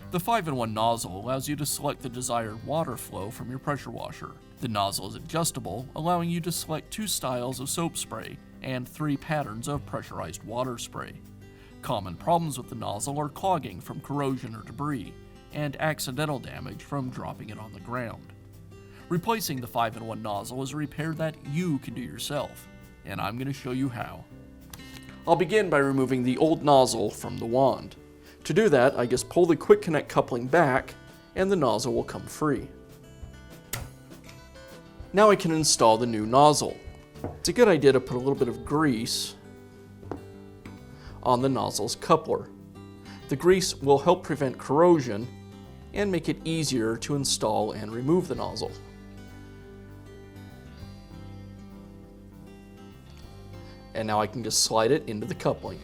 The 5-in-1 nozzle allows you to select the desired water flow from your pressure washer. The nozzle is adjustable, allowing you to select 2 styles of soap spray and 3 patterns of pressurized water spray. Common problems with the nozzle are clogging from corrosion or debris, and accidental damage from dropping it on the ground. Replacing the 5-in-1 nozzle is a repair that you can do yourself, and I'm going to show you how. I'll begin by removing the old nozzle from the wand. To do that, I just pull the quick connect coupling back and the nozzle will come free. Now I can install the new nozzle. It's a good idea to put a little bit of grease on the nozzle's coupler. The grease will help prevent corrosion and make it easier to install and remove the nozzle. And now I can just slide it into the coupling.